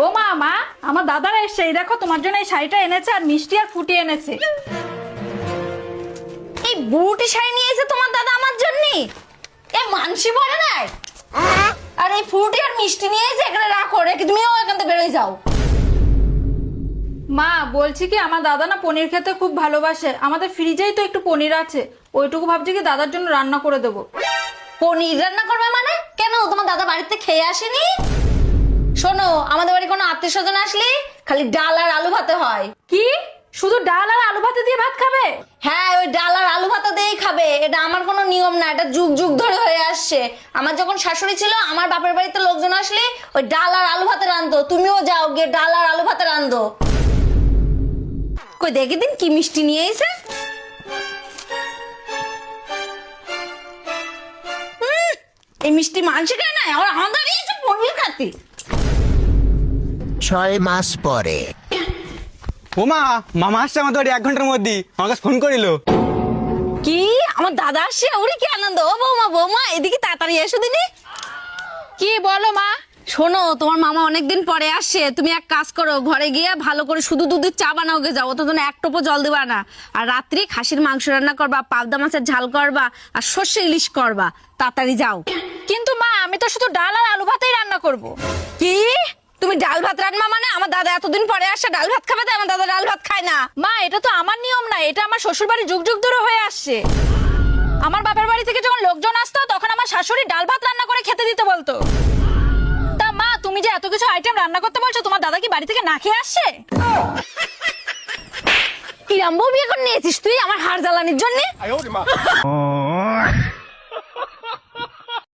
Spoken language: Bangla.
ও মা, মা আমার দাদারা এসছে, এই দেখো তোমার জন্য এই শাড়িটা এনেছে আর মিষ্টি আর ফুটি এনেছে। এই বুটি শাড়ি নিয়ে এসে তোমার দাদা আমার জন্য? এ মানসি পড়ে নাই? আর এই ফুটি আর মিষ্টি নিয়ে এসে এখানে রাখো, রেখে তুমিও এখান থেকে বেরোয় যাও। মা বলছি কি, আমার দাদা না পনির খেতে খুব ভালোবাসে, আমাদের ফ্রিজেই তো একটু পনির আছে, ওইটুকু ভাবছি কি দাদার জন্য রান্না করে দেবো। পনির রান্না করবে মানে? কেন, তোমার দাদা বাড়িতে খেয়ে আসেনি? শোনো, আমাদের বাড়ি কোনো আত্মীয় স্বজন আসলে খালি ডাল আর আলু ভাতে হয়। কি শুধু ডাল আর আলু ভাতে দিয়ে ভাত খাবে? হ্যাঁ, ওই ডাল আর আলু ভাতা দিয়েই খাবে। এটা আমার কোনো নিয়ম না, এটা যুগ যুগ ধরে হয়ে আসছে। আমার যখন শাশুড়ি ছিল, আমার বাপের বাড়িতে লোকজন আসলে ওই ডাল আর আলু ভাতে রান্ধতো। তুমিও যাও গিয়ে ডাল আর আলু ভাতে রান্ধো। কই দেখি দিন কি মিষ্টি নিয়ে এসে। এই মিষ্টি মাংস খায় না, আর আমাদের এই পনির খাতি। 6 মাস পরে। ওমা, মামা আসছে আমাদের বাড়ি 1 ঘন্টার মধ্যে, আমার কাছে ফোন করিল। কি আমার দাদা আসছে? ওরে কি আনন্দ! ও বৌমা, বৌমা এদিকে তাড়াতাড়ি এসো দিনি। কি বলো মা? শোনো, তোমার মামা অনেকদিন পরে আসছে, তুমি এক কাজ করো, ঘরে গিয়ে ভালো করে শুধু দুধের চা বানাও গে যাও, তো এক টোপো জল দিবা না। আর রাত্রি খাসির মাংস রান্না করবা, পাবদা মাছের ঝাল করবা, আর সর্ষে ইলিশ করবা। তাড়াতাড়ি যাও। কিন্তু মা, আমি তো শুধু ডাল আর আলু ভাতেই রান্না করব। কি তুমি ডাল ভাত রান্না? মানে আমার দাদা এতদিন পরে আসছে, ডাল ভাত খাবে? আমার দাদা ডাল ভাত খায় না। মা এটা তো আমার নিয়ম না, এটা আমার শ্বশুর বাড়ি যুগ যুগ ধরে হয়ে আসছে। আমার বাপের বাড়ি থেকে যখন লোকজন আসতো, তখন আমার শাশুড়ি ডাল ভাত রান্না করে খেতে দিতে বলতো। তা মা, তুমি যে এত কিছু আইটেম রান্না করতে বলছো, তোমার দাদা কি বাড়ি থেকে না খেয়ে আসছে? কিরাম বউ বিয়ে করে নিয়েছিস তুই আমার হাড় জ্বালানির জন্য?